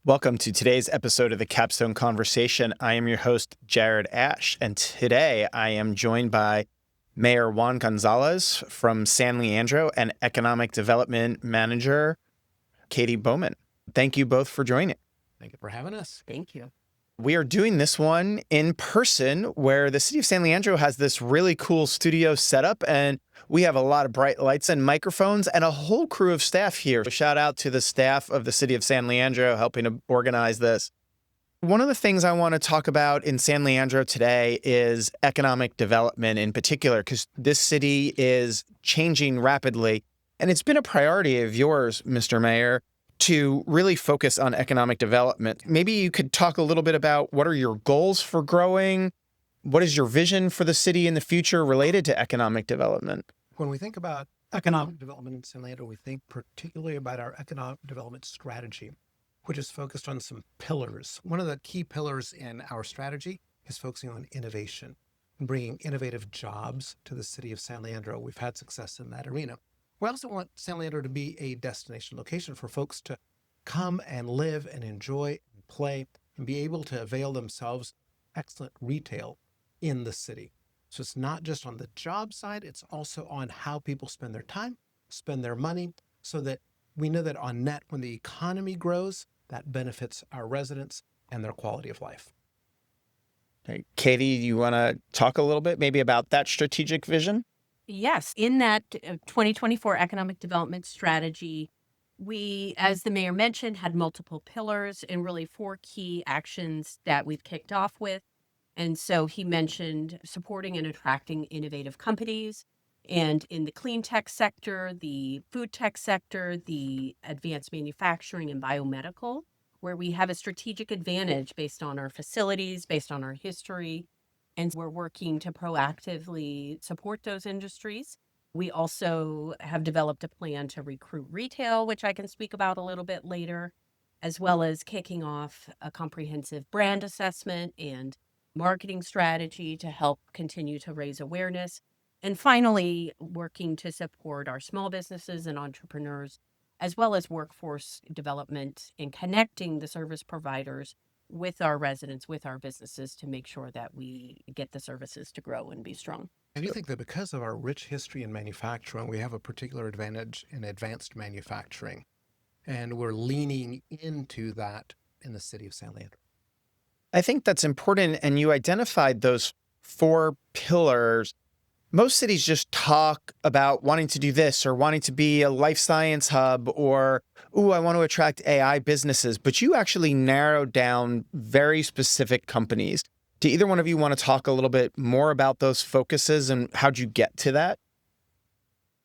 Welcome to today's episode of the Capstone Conversation. I am your host, Jared Asch, and today I am joined by Mayor Juan Gonzalez from San Leandro and Economic Development Manager Katie Bowman. Thank you both for joining. Thank you for having us. Thank you. We are doing this one in person where the city of San Leandro has this really cool studio setup, and we have a lot of bright lights and microphones and a whole crew of staff here. Shout out to the staff of the city of San Leandro helping to organize this. One of the things I want to talk about in San Leandro today is economic development in particular, because this city is changing rapidly. And it's been a priority of yours, Mr. Mayor, to really focus on economic development. Maybe you could talk a little bit about what are your goals for growing? What is your vision for the city in the future related to economic development? When we think about economic development in San Leandro, we think particularly about our economic development strategy, which is focused on some pillars. One of the key pillars in our strategy is focusing on innovation and bringing innovative jobs to the city of San Leandro. We've had success in that arena. We also want San Leandro to be a destination location for folks to come and live and enjoy and play and be able to avail themselves excellent retail in the city. So it's not just on the job side, it's also on how people spend their time, spend their money, so that we know that on net, when the economy grows, that benefits our residents and their quality of life. Hey, Katie, you want to talk a little bit maybe about that strategic vision? Yes, in that 2024 economic development strategy, we, as the mayor mentioned, had multiple pillars and really four key actions that we've kicked off with. And so he mentioned supporting and attracting innovative companies. And in the clean tech sector, the food tech sector, the advanced manufacturing and biomedical, where we have a strategic advantage based on our facilities, based on our history. And we're working to proactively support those industries. We also have developed a plan to recruit retail, which I can speak about a little bit later, as well as kicking off a comprehensive brand assessment and marketing strategy to help continue to raise awareness. And finally, working to support our small businesses and entrepreneurs, as well as workforce development and connecting the service providers with our residents, with our businesses, to make sure that we get the services to grow and be strong. And you think that because of our rich history in manufacturing, we have a particular advantage in advanced manufacturing, and we're leaning into that in the city of San Leandro. I think that's important, and you identified those four pillars. Most cities just talk about wanting to do this or wanting to be a life science hub or, ooh, I want to attract AI businesses, but you actually narrowed down very specific companies. Do either one of you want to talk a little bit more about those focuses and how'd you get to that?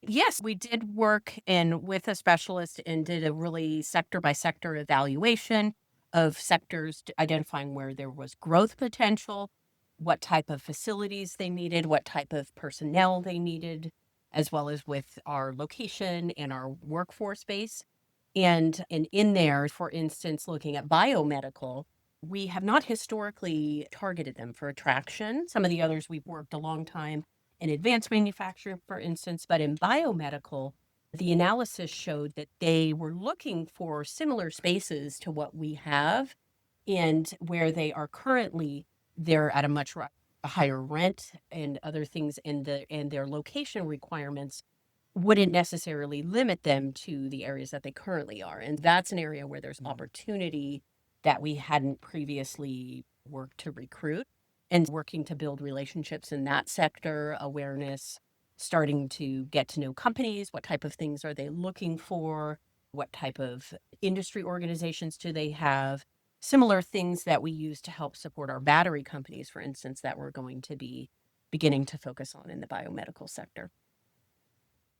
Yes, we did work with a specialist and did a really sector by sector evaluation of sectors, identifying where there was growth potential, what type of facilities they needed, what type of personnel they needed, as well as with our location and our workforce base. And in there, for instance, looking at biomedical, we have not historically targeted them for attraction. Some of the others we've worked a long time in advanced manufacturing, for instance, but in biomedical, the analysis showed that they were looking for similar spaces to what we have, and where they are currently, they're at a much higher rent and other things, and their location requirements wouldn't necessarily limit them to the areas that they currently are. And that's an area where there's opportunity that we hadn't previously worked to recruit, and working to build relationships in that sector, awareness, starting to get to know companies. What type of things are they looking for? What type of industry organizations do they have? Similar things that we use to help support our battery companies, for instance, that we're going to be beginning to focus on in the biomedical sector.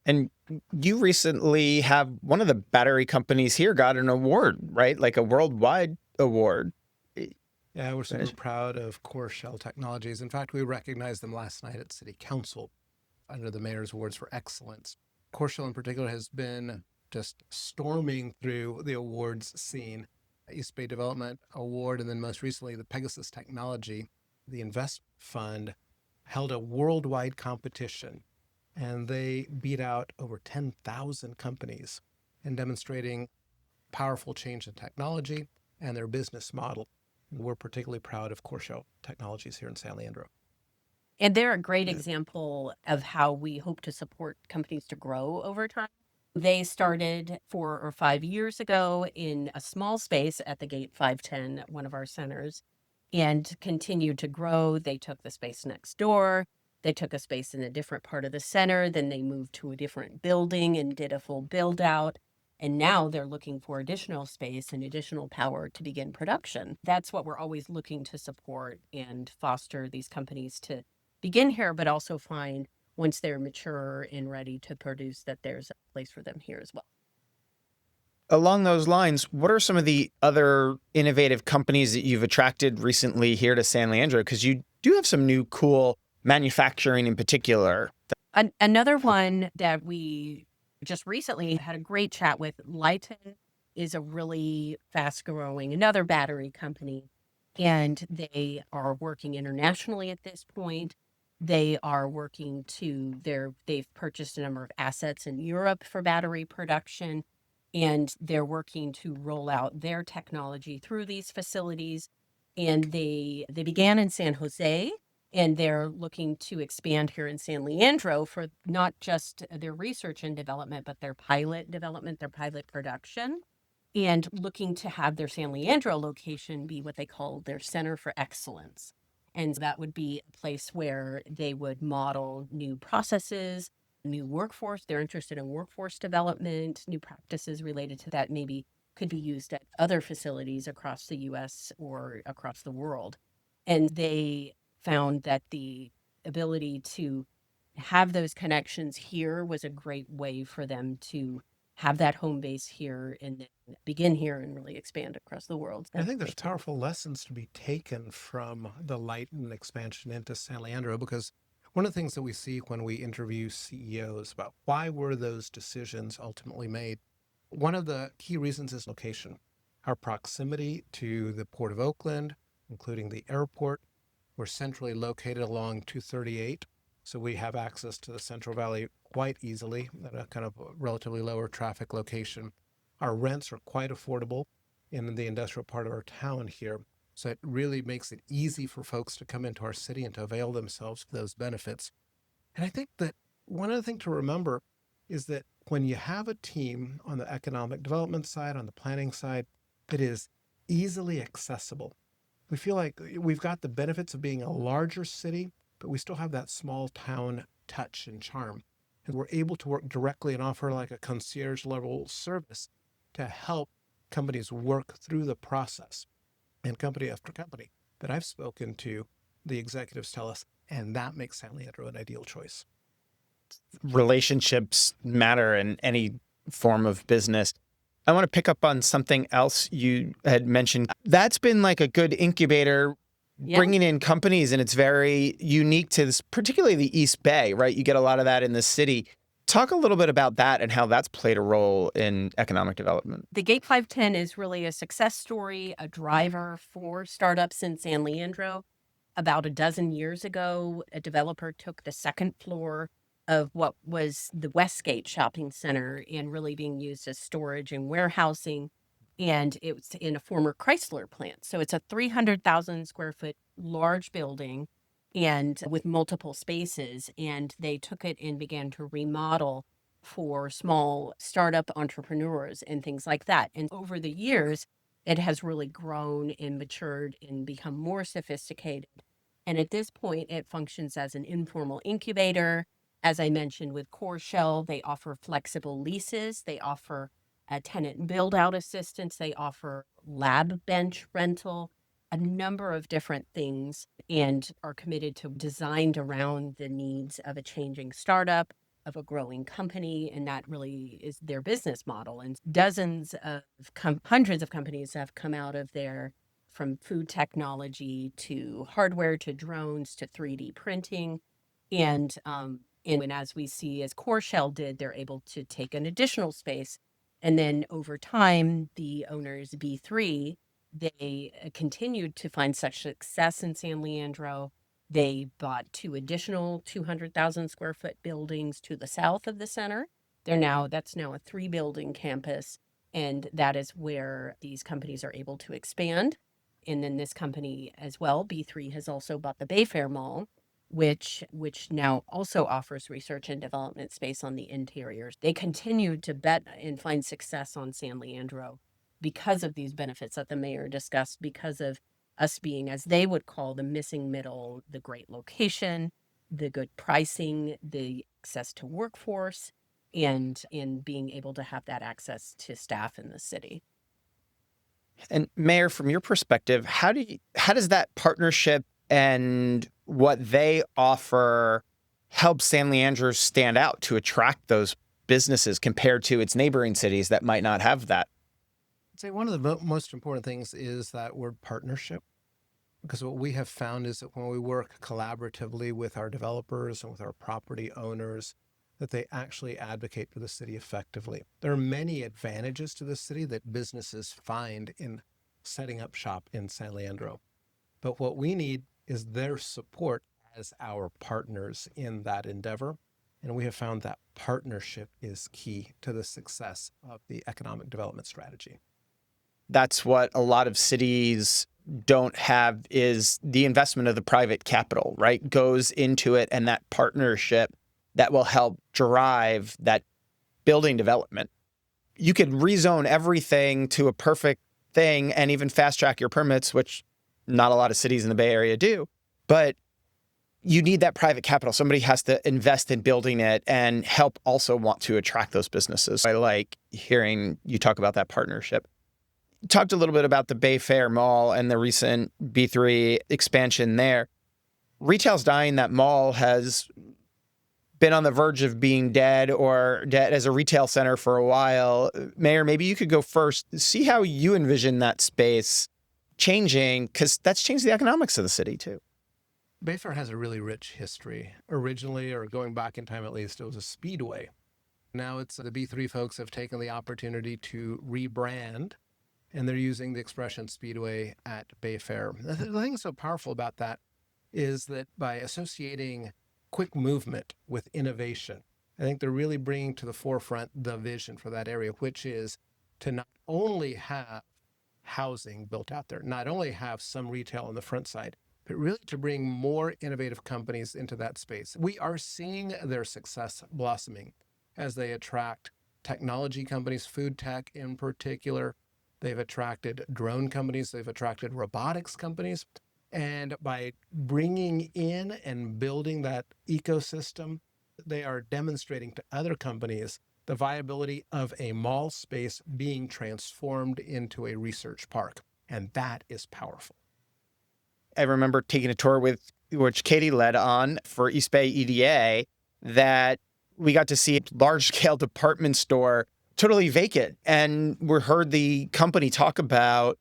And you recently have one of the battery companies here got an award, right? Like a worldwide award. Yeah, we're super proud of Coors Shell Technologies. In fact, we recognized them last night at City Council under the Mayor's Awards for Excellence. Coors Shell in particular has been just storming through the awards scene. East Bay Development Award, and then most recently the Pegasus Technology, the investment fund, held a worldwide competition, and they beat out over 10,000 companies in demonstrating powerful change in technology and their business model. We're particularly proud of Coreshell Technologies here in San Leandro. And they're a great example of how we hope to support companies to grow over time. They started 4 or 5 years ago in a small space at the Gate 510, one of our centers, and continued to grow. They took the space next door. They took a space in a different part of the center. Then they moved to a different building and did a full build out. And now they're looking for additional space and additional power to begin production. That's what we're always looking to support and foster these companies to begin here, but also find once they're mature and ready to produce that there's a place for them here as well. Along those lines, what are some of the other innovative companies that you've attracted recently here to San Leandro? Because you do have some new cool manufacturing in particular. Another one that we just recently had a great chat with, Lighten, is a really fast growing, another battery company. And they are working internationally at this point. They are working they've purchased a number of assets in Europe for battery production, and they're working to roll out their technology through these facilities. And they began in San Jose, and they're looking to expand here in San Leandro for not just their research and development, but their pilot development, their pilot production, and looking to have their San Leandro location be what they call their Center for Excellence. And that would be a place where they would model new processes, new workforce. They're interested in workforce development, new practices related to that maybe could be used at other facilities across the US or across the world. And they found that the ability to have those connections here was a great way for them to have that home base here and then begin here and really expand across the world. I think there's powerful lessons to be taken from the Lighten expansion into San Leandro, because one of the things that we see when we interview CEOs about why were those decisions ultimately made, one of the key reasons is location. Our proximity to the Port of Oakland, including the airport. We're centrally located along 238, so we have access to the Central Valley quite easily at a kind of relatively lower traffic location. Our rents are quite affordable in the industrial part of our town here, so it really makes it easy for folks to come into our city and to avail themselves of those benefits. And I think that one other thing to remember is that when you have a team on the economic development side, on the planning side, that is easily accessible, we feel like we've got the benefits of being a larger city, but we still have that small town touch and charm. And we're able to work directly and offer like a concierge level service to help companies work through the process. And company after company that I've spoken to, the executives tell us, and that makes San Leandro an ideal choice. Relationships matter in any form of business. I want to pick up on something else you had mentioned. That's been like a good incubator, bringing in companies, and it's very unique to this, particularly the East Bay, right? You get a lot of that in the city. Talk a little bit about that and how that's played a role in economic development. The Gate 510 is really a success story, a driver for startups in San Leandro. About a dozen years ago, a developer took the second floor of what was the Westgate Shopping Center and really being used as storage and warehousing. And it was in a former Chrysler plant. So it's a 300,000 square foot large building and with multiple spaces. And they took it and began to remodel for small startup entrepreneurs and things like that. And over the years, it has really grown and matured and become more sophisticated. And at this point, it functions as an informal incubator. As I mentioned with Coreshell, they offer flexible leases. They offer a tenant build-out assistance. They offer lab bench rental, a number of different things, and are committed to designed around the needs of a changing startup, of a growing company, and that really is their business model. And dozens of hundreds of companies have come out of there, from food technology to hardware to drones to 3D printing. And as we see, as Coreshell did, they're able to take an additional space. And then over time, the owners, B3, they continued to find such success in San Leandro. They bought 2 additional 200,000 square foot buildings to the south of the center. That's now a 3 building campus. And that is where these companies are able to expand. And then this company as well, B3, has also bought the Bayfair Mall, which now also offers research and development space on the interiors. They continue to bet and find success on San Leandro because of these benefits that the mayor discussed, because of us being, as they would call, the missing middle, the great location, the good pricing, the access to workforce, and in being able to have that access to staff in the city. And Mayor, from your perspective, how does that partnership and what they offer help San Leandro stand out to attract those businesses compared to its neighboring cities that might not have that? I'd say one of the most important things is that word partnership, because what we have found is that when we work collaboratively with our developers and with our property owners, that they actually advocate for the city effectively. There are many advantages to the city that businesses find in setting up shop in San Leandro. But what we need is their support as our partners in that endeavor. And we have found that partnership is key to the success of the economic development strategy. That's what a lot of cities don't have, is the investment of the private capital, right? Goes into it, and that partnership that will help drive that building development. You could rezone everything to a perfect thing and even fast track your permits, which not a lot of cities in the Bay Area do. But you need that private capital. Somebody has to invest in building it and help also want to attract those businesses. I like hearing you talk about that partnership. You talked a little bit about the Bayfair Mall and the recent B3 expansion there. Retail's dying. That mall has been on the verge of being dead or dead as a retail center for a while. Mayor, maybe you could go first. See how you envision that space changing, because that's changed the economics of the city too. Bayfair has a really rich history. Originally, or going back in time at least, it was a speedway. Now it's the B3 folks have taken the opportunity to rebrand, and they're using the expression speedway at Bayfair. The thing that's so powerful about that is that by associating quick movement with innovation, I think they're really bringing to the forefront the vision for that area, which is to not only have housing built out there, not only have some retail on the front side, but really to bring more innovative companies into that space. We are seeing their success blossoming as they attract technology companies, food tech in particular. They've attracted drone companies, they've attracted robotics companies. And by bringing in and building that ecosystem, they are demonstrating to other companies the viability of a mall space being transformed into a research park. And that is powerful. I remember taking a tour with, which Katie led on for East Bay EDA, that we got to see a large scale department store totally vacant. And we heard the company talk about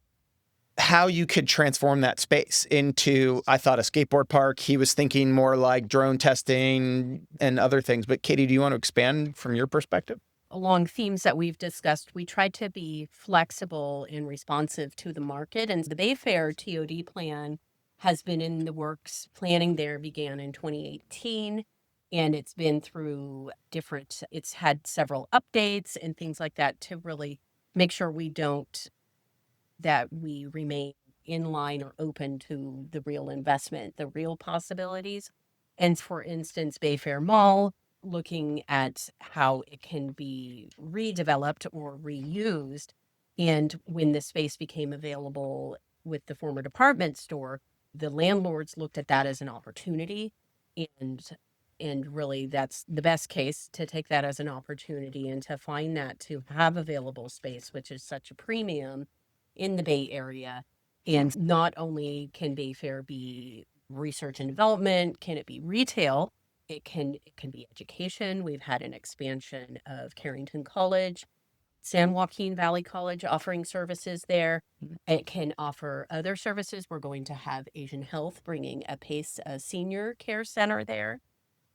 how you could transform that space into, I thought, a skateboard park. He was thinking more like drone testing and other things. But Katie, do you want to expand from your perspective? Along themes that we've discussed, we tried to be flexible and responsive to the market. And the Bayfair TOD plan has been in the works. Planning there began in 2018. And it's been through it's had several updates and things like that to really make sure that we remain in line or open to the real investment, the real possibilities. And for instance, Bayfair Mall, looking at how it can be redeveloped or reused. And when the space became available with the former department store, the landlords looked at that as an opportunity. And really that's the best case, to take that as an opportunity and to find that to have available space, which is such a premium in the Bay Area. And not only can Bayfair be research and development, can it be retail, it can be education. We've had an expansion of Carrington College, San Joaquin Valley College offering services there. It can offer other services. We're going to have Asian Health bringing a PACE, a senior care center there.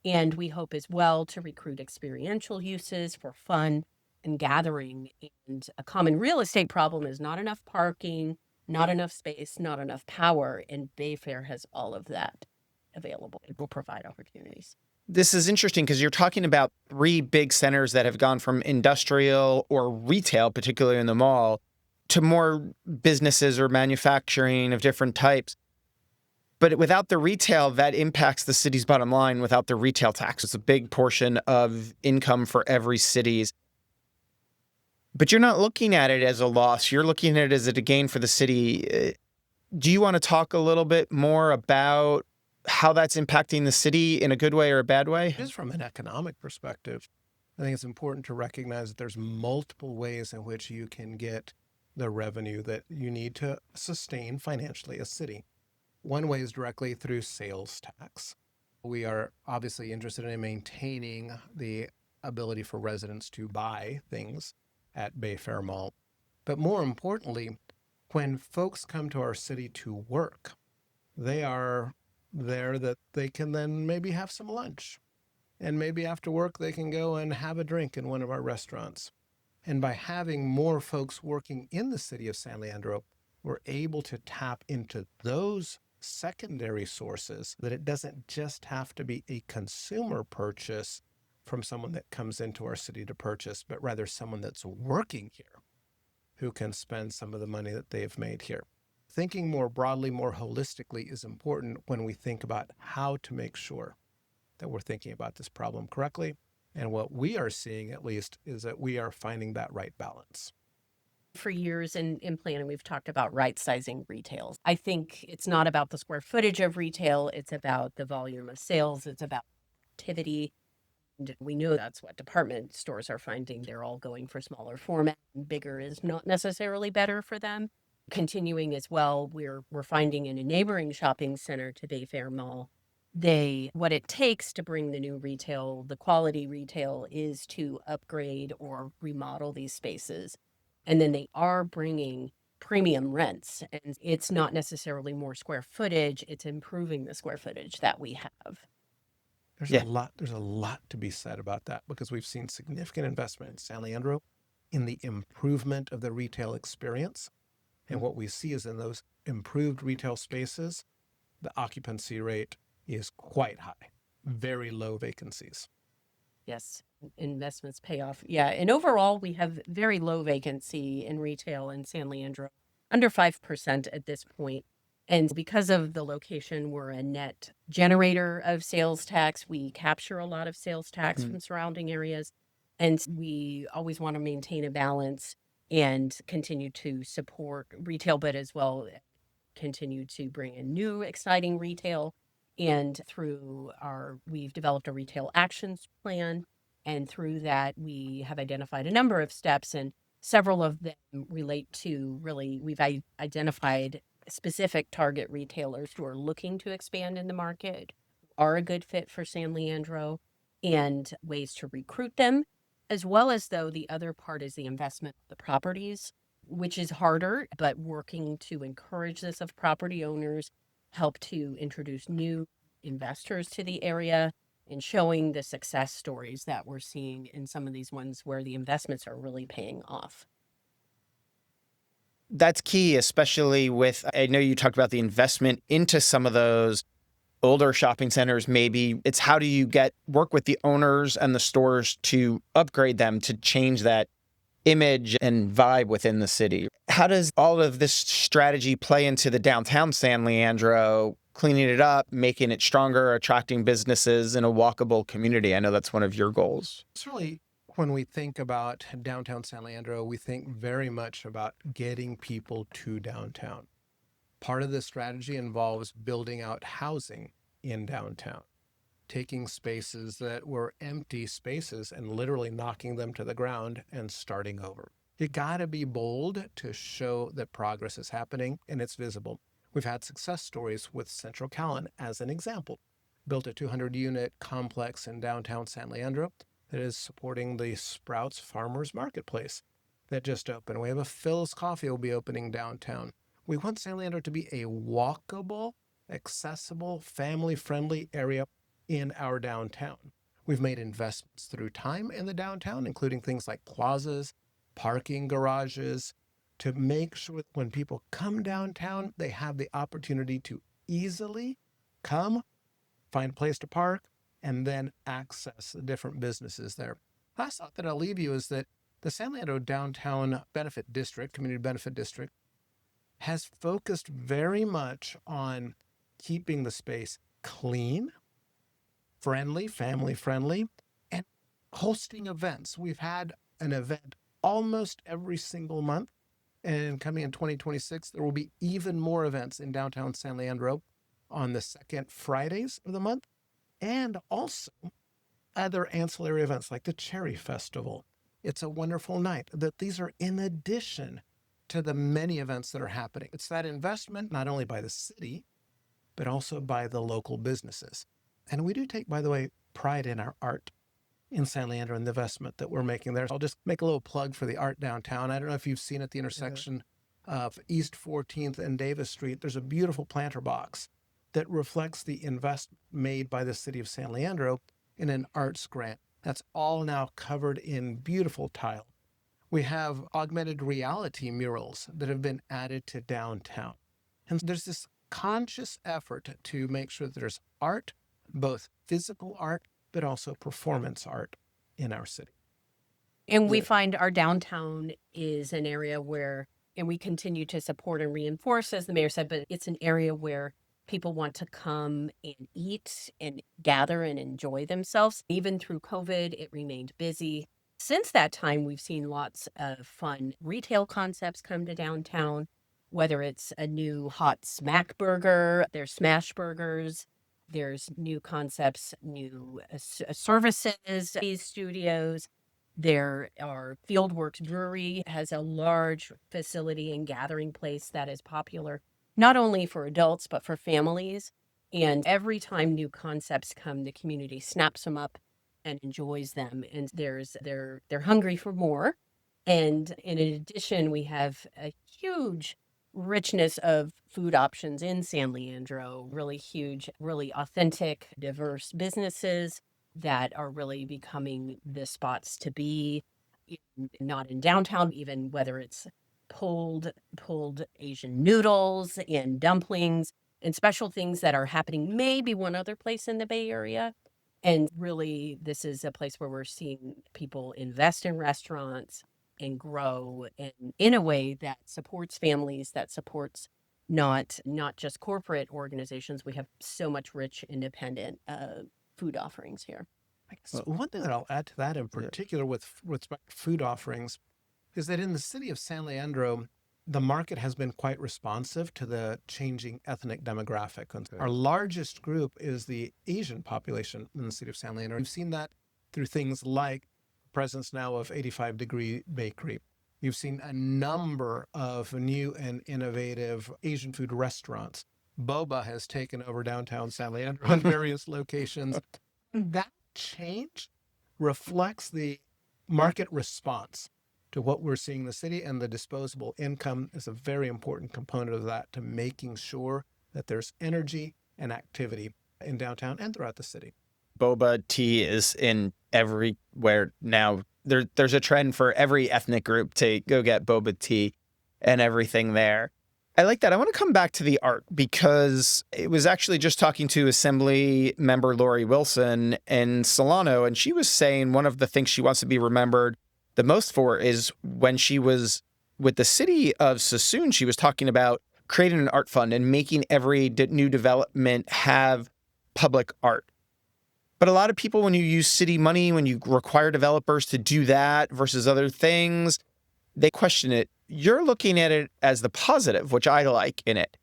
And we hope as well to recruit experiential uses for fun and gathering. And a common real estate problem is not enough parking, not enough space, not enough power. And Bayfair has all of that available. It will provide opportunities. This is interesting because you're talking about three big centers that have gone from industrial or retail, particularly in the mall, to more businesses or manufacturing of different types. But without the retail, that impacts the city's bottom line without the retail tax. It's a big portion of income for every city's. But you're not looking at it as a loss. You're looking at it as a gain for the city. Do you want to talk a little bit more about how that's impacting the city in a good way or a bad way? Just from an economic perspective, I think it's important to recognize that there's multiple ways in which you can get the revenue that you need to sustain financially a city. One way is directly through sales tax. We are obviously interested in maintaining the ability for residents to buy things at Bayfair Mall. But more importantly, when folks come to our city to work, they are there that they can then maybe have some lunch. And maybe after work, they can go and have a drink in one of our restaurants. And by having more folks working in the city of San Leandro, we're able to tap into those secondary sources, that it doesn't just have to be a consumer purchase from someone that comes into our city to purchase, but rather someone that's working here who can spend some of the money that they've made here. Thinking more broadly, more holistically is important when we think about how to make sure that we're thinking about this problem correctly. And what we are seeing, at least, is that we are finding that right balance. For years in planning, we've talked about right-sizing retail. I think it's not about the square footage of retail. It's about the volume of sales. It's about activity. And we know that's what department stores are finding. They're all going for smaller format. Bigger is not necessarily better for them. Continuing as well, we're finding in a neighboring shopping center to Bayfair Mall, what it takes to bring the new retail, the quality retail, is to upgrade or remodel these spaces. And then they are bringing premium rents, and it's not necessarily more square footage, it's improving the square footage that we have. There's Yeah. a lot to be said about that, because we've seen significant investment in San Leandro in the improvement of the retail experience. And what we see is in those improved retail spaces, the occupancy rate is quite high, very low vacancies. Yes, investments pay off. Yeah, and overall, we have very low vacancy in retail in San Leandro, under 5% at this point. And because of the location, we're a net generator of sales tax. We capture a lot of sales tax from surrounding areas. And we always want to maintain a balance and continue to support retail, but as well continue to bring in new exciting retail. And we've developed a retail actions plan. And through that, we have identified a number of steps, and several of them relate to we've identified specific target retailers who are looking to expand in the market, are a good fit for San Leandro, and ways to recruit them, as well as, though, the other part is the investment of the properties, which is harder, but working to encourage this of property owners, help to introduce new investors to the area, and showing the success stories that we're seeing in some of these ones where the investments are really paying off. That's key, especially I know you talked about the investment into some of those older shopping centers. Maybe it's how do you work with the owners and the stores to upgrade them, to change that image and vibe within the city. How does all of this strategy play into the downtown San Leandro, cleaning it up, making it stronger, attracting businesses in a walkable community? I know that's one of your goals. Certainly, when we think about downtown San Leandro, we think very much about getting people to downtown. Part of this strategy involves building out housing in downtown, taking spaces that were empty spaces and literally knocking them to the ground and starting over. You gotta be bold to show that progress is happening and it's visible. We've had success stories with Central Callan as an example. Built a 200-unit complex in downtown San Leandro that is supporting the Sprouts Farmers Marketplace that just opened. We have a Phil's Coffee will be opening downtown. We want San Leandro to be a walkable, accessible, family-friendly area in our downtown. We've made investments through time in the downtown, including things like plazas, parking garages, to make sure that when people come downtown, they have the opportunity to easily come, find a place to park, and then access the different businesses there. Last thought that I'll leave you is that the San Leandro Downtown Benefit District, Community Benefit District, has focused very much on keeping the space clean, friendly, family friendly, and hosting events. We've had an event almost every single month. And coming in 2026, there will be even more events in downtown San Leandro on the second Fridays of the month, and also other ancillary events like the Cherry Festival. It's a wonderful night. That these are in addition to the many events that are happening. It's that investment not only by the city, but also by the local businesses. And we do take, by the way, pride in our art in San Leandro and the investment that we're making there. I'll just make a little plug for the art downtown. I don't know if you've seen at the intersection of East 14th and Davis Street, there's a beautiful planter box that reflects the investment made by the city of San Leandro in an arts grant. That's all now covered in beautiful tile. We have augmented reality murals that have been added to downtown. And there's this conscious effort to make sure that there's art, both physical art, but also performance art in our city. And we find our downtown is an area where, and we continue to support and reinforce, as the mayor said, but it's an area where people want to come and eat and gather and enjoy themselves. Even through COVID, it remained busy. Since that time, we've seen lots of fun retail concepts come to downtown, whether it's a new hot smack burger, there's smash burgers, there's new concepts, new services, these studios. There are Fieldworks Brewery has a large facility and gathering place that is popular, not only for adults, but for families. And every time new concepts come, the community snaps them up and enjoys them. And they're hungry for more. And in addition, we have a huge richness of food options in San Leandro, really huge, really authentic, diverse businesses that are really becoming the spots to be, not in downtown, even whether it's pulled Asian noodles and dumplings and special things that are happening maybe one other place in the Bay Area. And really, this is a place where we're seeing people invest in restaurants and grow in a way that supports families, that supports not just corporate organizations. We have so much rich, independent food offerings here. So one thing that I'll add to that in particular with respect to food offerings is that in the city of San Leandro, the market has been quite responsive to the changing ethnic demographic. And our largest group is the Asian population in the city of San Leandro. We've seen that through things like presence now of 85 Degree Bakery. You've seen a number of new and innovative Asian food restaurants. Boba has taken over downtown San Leandro in various locations. That change reflects the market response to what we're seeing in the city, and the disposable income is a very important component of that, to making sure that there's energy and activity in downtown and throughout the city. Boba tea is in everywhere now. There's a trend for every ethnic group to go get boba tea and everything there. I like that. I want to come back to the art because it was actually just talking to Assembly member Lori Wilson in Solano, and she was saying one of the things she wants to be remembered the most for is when she was with the city of Sassoon, she was talking about creating an art fund and making every new development have public art. But a lot of people, when you use city money, when you require developers to do that versus other things, they question it. You're looking at it as the positive, which I like in it.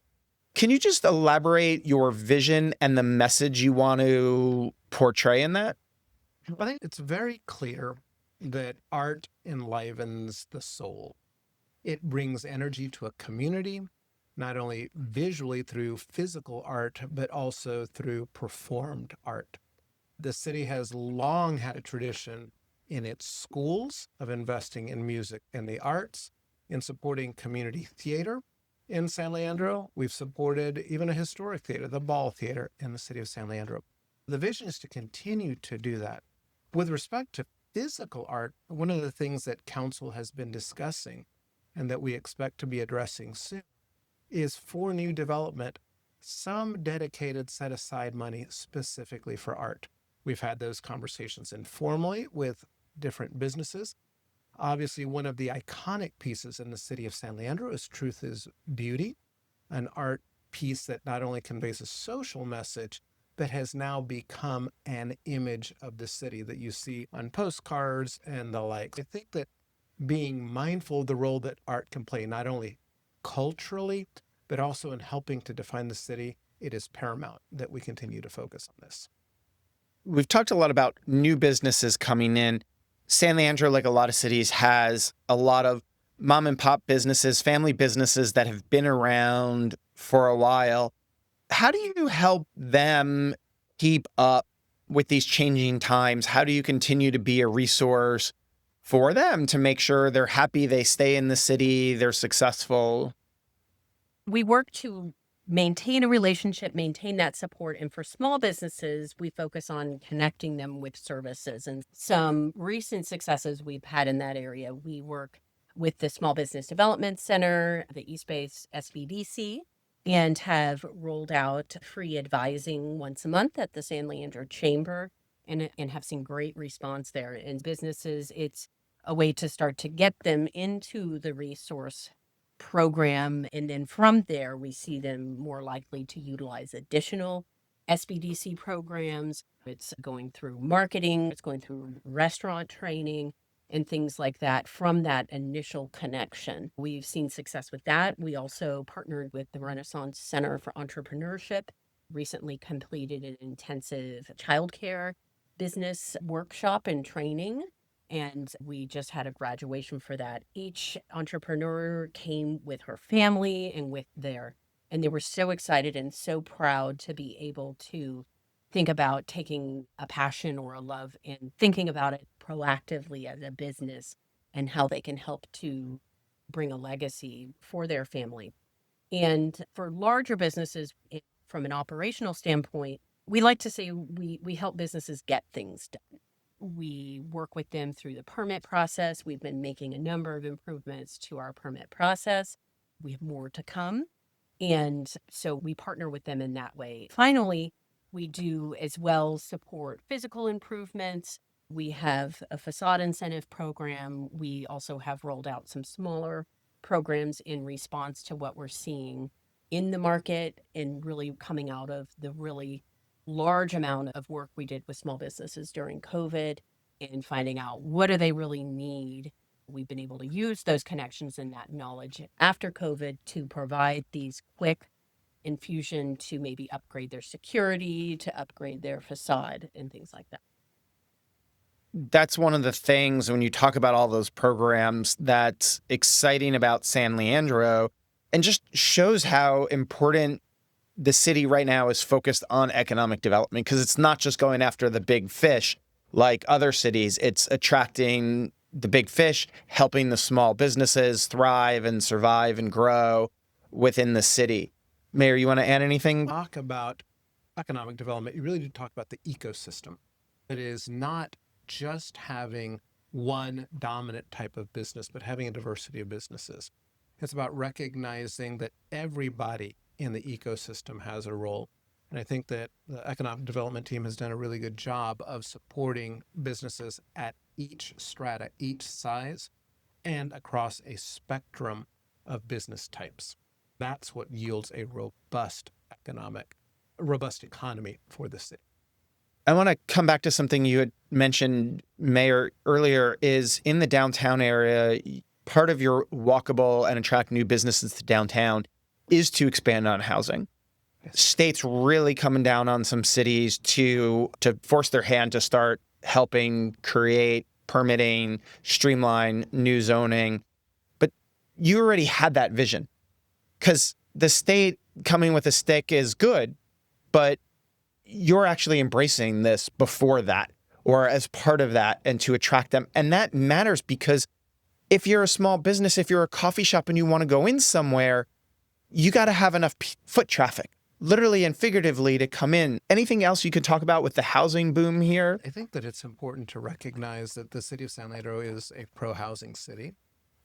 Can you just elaborate your vision and the message you want to portray in that? I think it's very clear that art enlivens the soul. It brings energy to a community, not only visually through physical art, but also through performed art. The city has long had a tradition in its schools of investing in music and the arts, in supporting community theater. In San Leandro, we've supported even a historic theater, the Ball Theater in the city of San Leandro. The vision is to continue to do that. With respect to physical art, one of the things that council has been discussing and that we expect to be addressing soon is for new development, some dedicated set aside money specifically for art. We've had those conversations informally with different businesses. Obviously, one of the iconic pieces in the city of San Leandro is Truth is Beauty, an art piece that not only conveys a social message, but has now become an image of the city that you see on postcards and the like. I think that being mindful of the role that art can play, not only culturally, but also in helping to define the city, it is paramount that we continue to focus on this. We've talked a lot about new businesses coming in. San Leandro, like a lot of cities, has a lot of mom and pop businesses, family businesses that have been around for a while. How do you help them keep up with these changing times? How do you continue to be a resource for them to make sure they're happy, they stay in the city, they're successful? We work to maintain a relationship, maintain that support. And for small businesses, we focus on connecting them with services. And some recent successes we've had in that area, we work with the Small Business Development Center, the East Bay SBDC, and have rolled out free advising once a month at the San Leandro Chamber and have seen great response there. In businesses, it's a way to start to get them into the resource program. And then from there, we see them more likely to utilize additional SBDC programs. It's going through marketing, it's going through restaurant training and things like that from that initial connection. We've seen success with that. We also partnered with the Renaissance Center for Entrepreneurship, recently completed an intensive childcare business workshop and training. And we just had a graduation for that. Each entrepreneur came with her family and they were so excited and so proud to be able to think about taking a passion or a love and thinking about it proactively as a business and how they can help to bring a legacy for their family. And for larger businesses, from an operational standpoint, we like to say we help businesses get things done. We work with them through the permit process. We've been making a number of improvements to our permit process. We have more to come. And so we partner with them in that way. Finally, we do as well support physical improvements. We have a facade incentive program. We also have rolled out some smaller programs in response to what we're seeing in the market and really coming out of the really large amount of work we did with small businesses during COVID and finding out what do they really need. We've been able to use those connections and that knowledge after COVID to provide these quick infusion to maybe upgrade their security, to upgrade their facade and things like that. That's one of the things when you talk about all those programs that's exciting about San Leandro and just shows how important the city right now is focused on economic development, because it's not just going after the big fish like other cities. It's attracting the big fish, helping the small businesses thrive and survive and grow within the city. Mayor, you want to add anything? Talk about economic development. You really do talk about the ecosystem. It is not just having one dominant type of business, but having a diversity of businesses. It's about recognizing that everybody in the ecosystem has a role. And I think that the economic development team has done a really good job of supporting businesses at each strata, each size, and across a spectrum of business types. That's what yields a robust economy for the city. I want to come back to something you had mentioned, Mayor, earlier, is in the downtown area, part of your walkable and attract new businesses to downtown is to expand on housing. Yes. States really coming down on some cities to force their hand to start helping create permitting, streamline new zoning. But you already had that vision, because the state coming with a stick is good, but you're actually embracing this before that or as part of that and to attract them. And that matters, because if you're a small business, if you're a coffee shop and you want to go in somewhere, you got to have enough foot traffic, literally and figuratively, to come in. Anything else you could talk about with the housing boom here? I think that it's important to recognize that the city of San Leandro is a pro-housing city.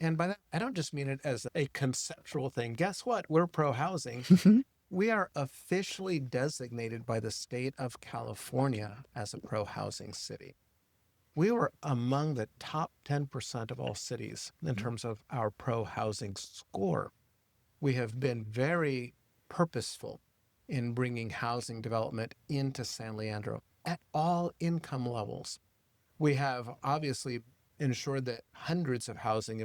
And by that, I don't just mean it as a conceptual thing. Guess what? We're pro-housing. We are officially designated by the state of California as a pro-housing city. We were among the top 10% of all cities in terms of our pro-housing score. We have been very purposeful in bringing housing development into San Leandro at all income levels. We have obviously ensured that hundreds of housing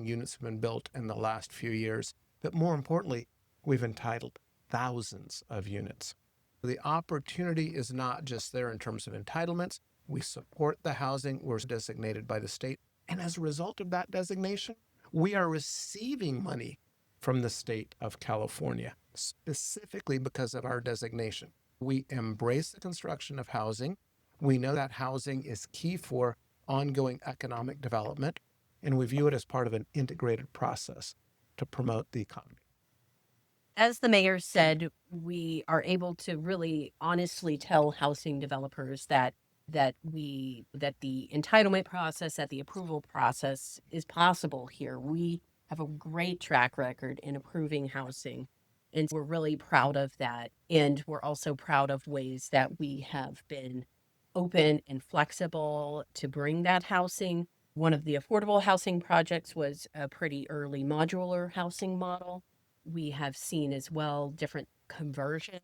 units have been built in the last few years, but more importantly, we've entitled thousands of units. The opportunity is not just there in terms of entitlements. We support the housing. We're designated by the state. And as a result of that designation, we are receiving money from the state of California, specifically because of our designation. We embrace the construction of housing. We know that housing is key for ongoing economic development, and we view it as part of an integrated process to promote the economy. As the mayor said, we are able to really honestly tell housing developers that the entitlement process, that the approval process is possible here. We have a great track record in approving housing, and we're really proud of that. And we're also proud of ways that we have been open and flexible to bring that housing. One of the affordable housing projects was a pretty early modular housing model. We have seen as well different conversion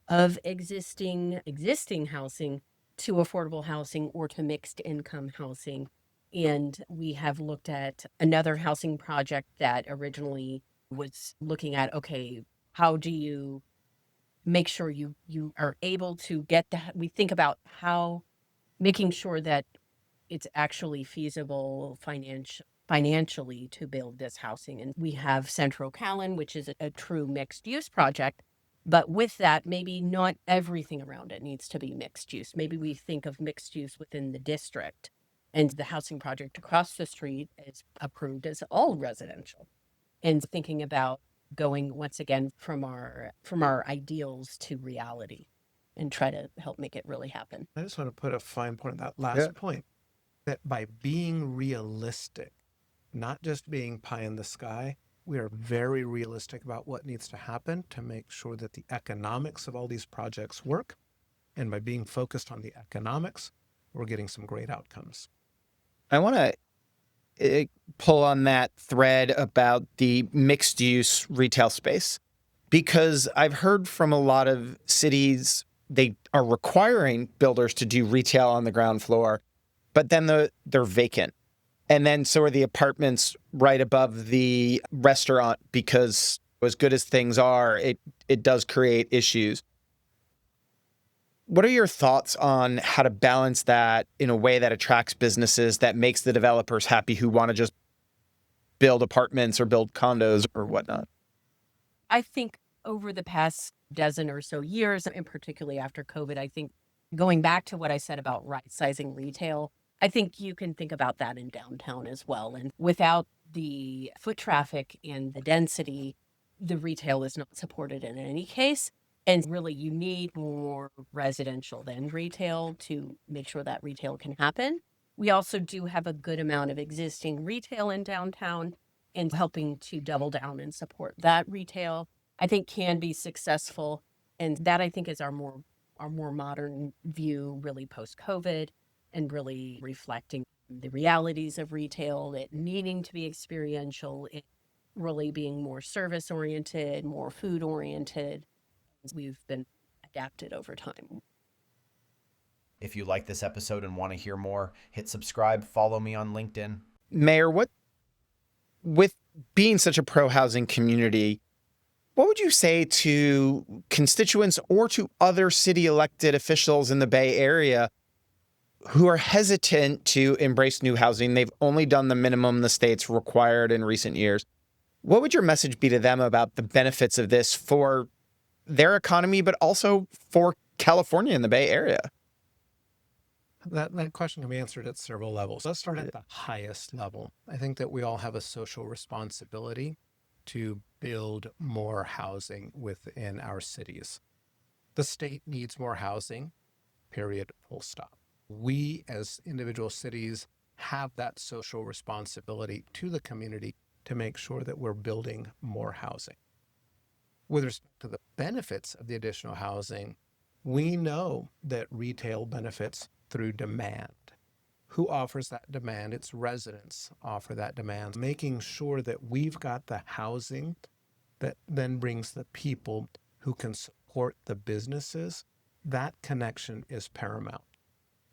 of existing housing to affordable housing or to mixed income housing. And we have looked at another housing project that originally was looking at, okay, how do you make sure you are able to get that? We think about how making sure that it's actually feasible financially to build this housing. And we have Central Callan, which is a true mixed use project. But with that, maybe not everything around it needs to be mixed use. Maybe we think of mixed use within the district, and the housing project across the street is approved as all residential. And thinking about going once again from our ideals to reality and try to help make it really happen. I just want to put a fine point on that last point, that by being realistic, not just being pie in the sky, we are very realistic about what needs to happen to make sure that the economics of all these projects work. And by being focused on the economics, we're getting some great outcomes. I want to pull on that thread about the mixed use retail space, because I've heard from a lot of cities, they are requiring builders to do retail on the ground floor, but then they're vacant. And then so are the apartments right above the restaurant, because as good as things are, it does create issues. What are your thoughts on how to balance that in a way that attracts businesses, that makes the developers happy who want to just build apartments or build condos or whatnot? I think over the past dozen or so years, and particularly after COVID, I think going back to what I said about right-sizing retail, I think you can think about that in downtown as well. And without the foot traffic and the density, the retail is not supported in any case. And really, you need more residential than retail to make sure that retail can happen. We also do have a good amount of existing retail in downtown, and helping to double down and support that retail, I think, can be successful. And that, I think, is our more modern view, really post-COVID, and really reflecting the realities of retail, it needing to be experiential, it really being more service oriented, more food oriented. We've been adapted over time. If you like this episode and want to hear more, hit subscribe, follow me on LinkedIn. Mayor, with being such a pro-housing community, what would you say to constituents or to other city elected officials in the Bay Area who are hesitant to embrace new housing? They've only done the minimum the state's required in recent years. What would your message be to them about the benefits of this for their economy, but also for California and the Bay Area? That question can be answered at several levels. Let's start at the highest level. I think that we all have a social responsibility to build more housing within our cities. The state needs more housing, period, full stop. We as individual cities have that social responsibility to the community to make sure that we're building more housing. With respect to the benefits of the additional housing, we know that retail benefits through demand. Who offers that demand? Its residents offer that demand, making sure that we've got the housing that then brings the people who can support the businesses. That connection is paramount.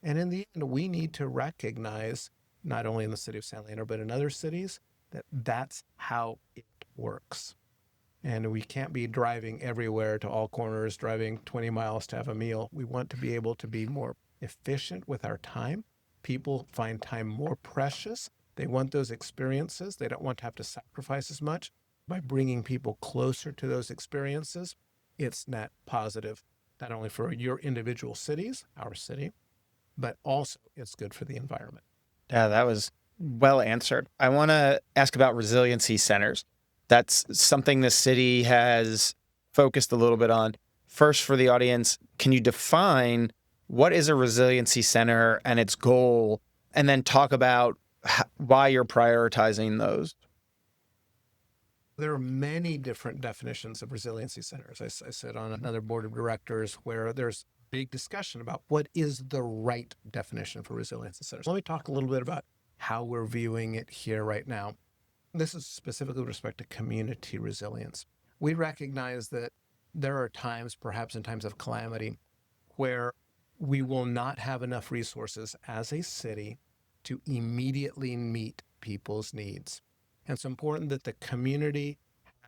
And in the end, we need to recognize, not only in the city of San Leandro, but in other cities, that that's how it works. And we can't be driving everywhere to all corners, driving 20 miles to have a meal. We want to be able to be more efficient with our time. People find time more precious. They want those experiences. They don't want to have to sacrifice as much. By bringing people closer to those experiences, it's net positive, not only for your individual cities, our city, but also it's good for the environment. Yeah, that was well answered. I want to ask about resiliency centers. That's something the city has focused a little bit on. First, for the audience, can you define what is a resiliency center and its goal, and then talk about why you're prioritizing those? There are many different definitions of resiliency centers. I sit on another board of directors where there's big discussion about what is the right definition for resiliency centers. Let me talk a little bit about how we're viewing it here right now. This is specifically with respect to community resilience. We recognize that there are times, perhaps in times of calamity, where we will not have enough resources as a city to immediately meet people's needs. And it's important that the community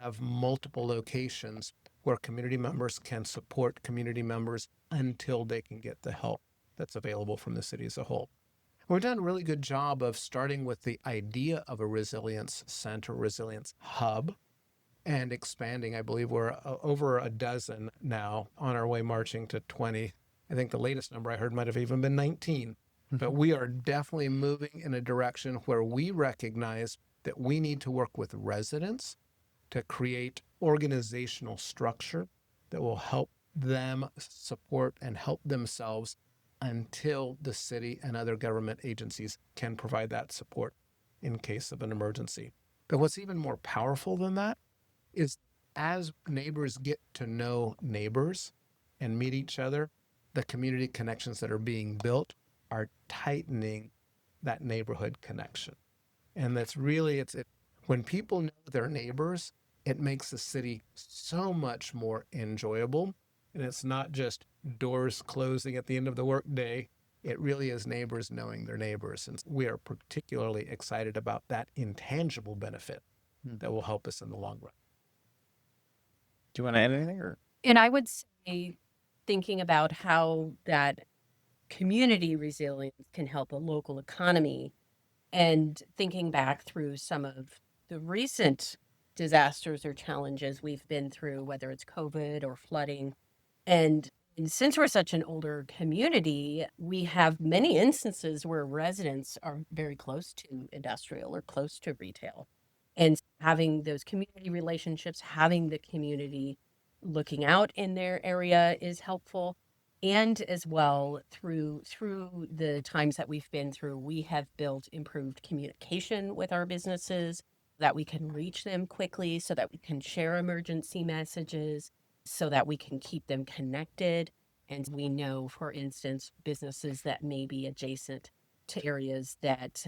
have multiple locations where community members can support community members until they can get the help that's available from the city as a whole. We've done a really good job of starting with the idea of a resilience center, resilience hub, and expanding. I believe we're over a dozen now, on our way marching to 20. I think the latest number I heard might have even been 19. But we are definitely moving in a direction where we recognize that we need to work with residents to create organizational structure that will help them support and help themselves until the city and other government agencies can provide that support in case of an emergency. But what's even more powerful than that is as neighbors get to know neighbors and meet each other, the community connections that are being built are tightening that neighborhood connection. And that's really, when people know their neighbors, it makes the city so much more enjoyable. And it's not just doors closing at the end of the workday. It really is neighbors knowing their neighbors. And we are particularly excited about that intangible benefit that will help us in the long run. Do you want to add anything? And I would say, thinking about how that community resilience can help a local economy, and thinking back through some of the recent disasters or challenges we've been through, whether it's COVID or flooding. And since we're such an older community, we have many instances where residents are very close to industrial or close to retail. And having those community relationships, having the community looking out in their area is helpful. And as well, through the times that we've been through, we have built improved communication with our businesses, that we can reach them quickly, so that we can share emergency messages, so that we can keep them connected. And we know, for instance, businesses that may be adjacent to areas that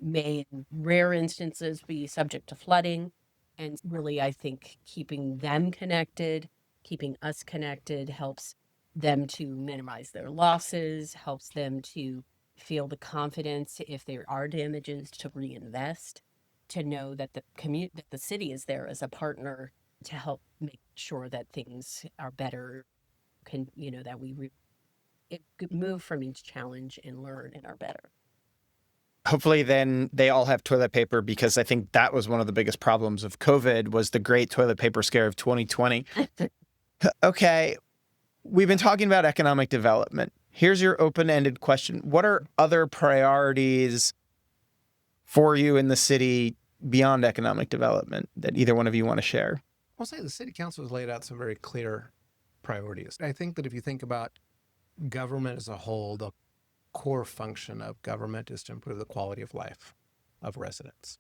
may, in rare instances, be subject to flooding. And really, I think keeping them connected, keeping us connected, helps them to minimize their losses, helps them to feel the confidence if there are damages to reinvest, to know that that the city is there as a partner to help make sure that things are better, that we move from each challenge and learn and are better. Hopefully then they all have toilet paper, because I think that was one of the biggest problems of COVID, was the great toilet paper scare of 2020. Okay. We've been talking about economic development. Here's your open-ended question. What are other priorities for you in the city beyond economic development that either one of you want to share? I'll say the city council has laid out some very clear priorities. I think that if you think about government as a whole, the core function of government is to improve the quality of life of residents.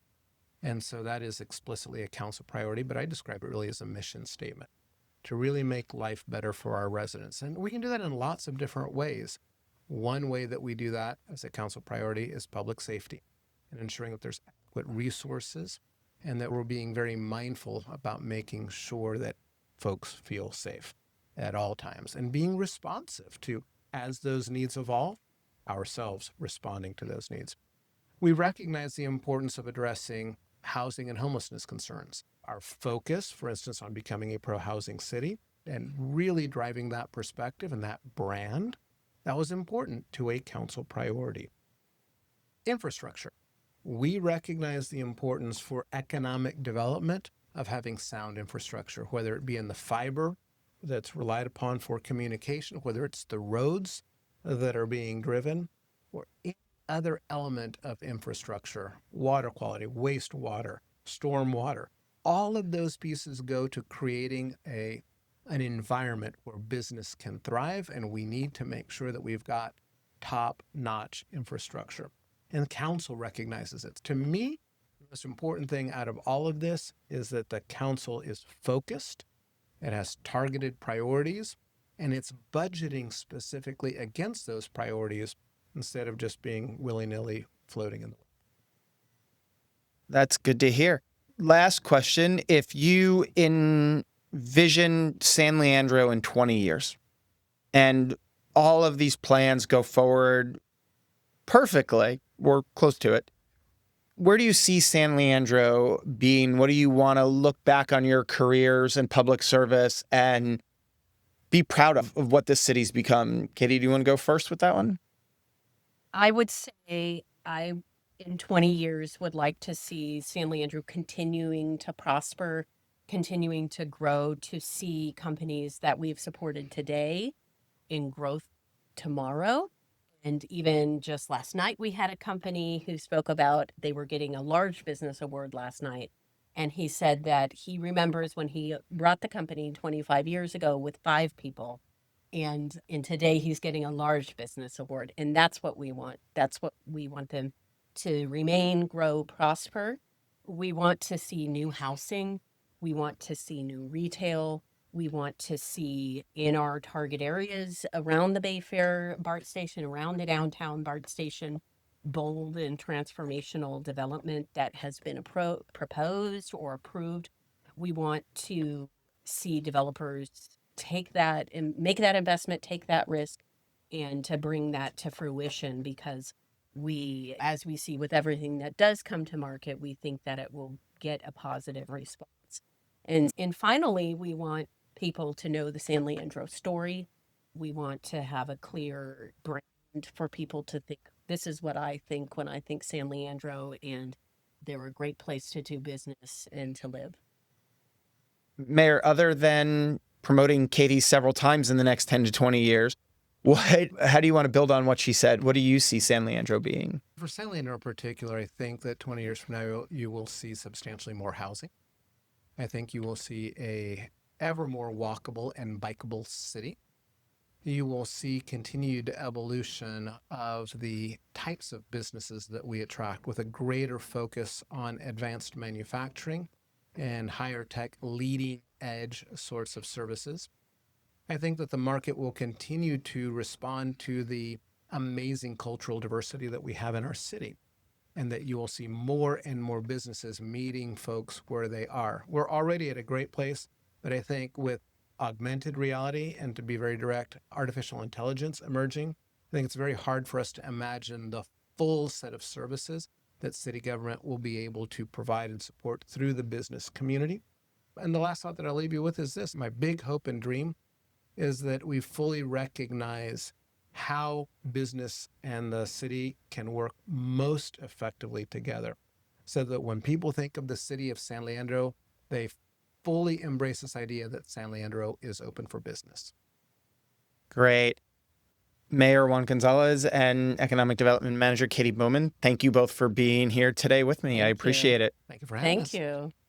And so that is explicitly a council priority, but I describe it really as a mission statement. to really make life better for our residents. And we can do that in lots of different ways. One way that we do that as a council priority is public safety and ensuring that there's adequate resources and that we're being very mindful about making sure that folks feel safe at all times and being responsive to, as those needs evolve, ourselves responding to those needs. We recognize the importance of addressing housing and homelessness concerns. Our focus, for instance, on becoming a pro-housing city and really driving that perspective and that brand, that was important to a council priority. Infrastructure. We recognize the importance for economic development of having sound infrastructure, whether it be in the fiber that's relied upon for communication, whether it's the roads that are being driven, or any other element of infrastructure, water quality, wastewater, stormwater. All of those pieces go to creating an environment where business can thrive, and we need to make sure that we've got top-notch infrastructure. And the council recognizes it. To me, the most important thing out of all of this is that the council is focused, it has targeted priorities, and it's budgeting specifically against those priorities instead of just being willy-nilly floating in the wind. That's good to hear. Last question. If you envision San Leandro in 20 years and all of these plans go forward perfectly, or close to it, where do you see San Leandro being? What do you want to look back on your careers in public service and be proud of what this city's become? Katie, do you want to go first with that one? I would say I, in 20 years, would like to see San Leandro continuing to prosper, continuing to grow, to see companies that we've supported today in growth tomorrow. And even just last night, we had a company who spoke about they were getting a large business award last night. And he said that he remembers when he brought the company 25 years ago with 5 people. And today he's getting a large business award. And that's what we want. That's what we want them to remain, grow, prosper. We want to see new housing. We want to see new retail. We want to see in our target areas around the Bayfair BART station, around the downtown BART station, bold and transformational development that has been proposed or approved. We want to see developers take that and make that investment, take that risk, and to bring that to fruition, because we, as we see with everything that does come to market, we think that it will get a positive response. And finally, we want people to know the San Leandro story. We want to have a clear brand for people to think, this is what I think when I think San Leandro, and they're a great place to do business and to live. Mayor, other than promoting Katie several times in the next 10 to 20 years, how do you want to build on what she said? What do you see San Leandro being? For San Leandro in particular, I think that 20 years from now, you will see substantially more housing. I think you will see a ever more walkable and bikeable city. You will see continued evolution of the types of businesses that we attract, with a greater focus on advanced manufacturing and higher tech leading edge sorts of services. I think that the market will continue to respond to the amazing cultural diversity that we have in our city, and that you will see more and more businesses meeting folks where they are. We're already at a great place, but I think with augmented reality, and to be very direct, artificial intelligence emerging, I think it's very hard for us to imagine the full set of services that city government will be able to provide and support through the business community. And the last thought that I'll leave you with is this: my big hope and dream is that we fully recognize how business and the city can work most effectively together, so that when people think of the city of San Leandro, they fully embrace this idea that San Leandro is open for business. Great. Mayor Juan Gonzalez and Economic Development Manager Katie Bowman, thank you both for being here today with me. I appreciate it. Thank you for having us. Thank you.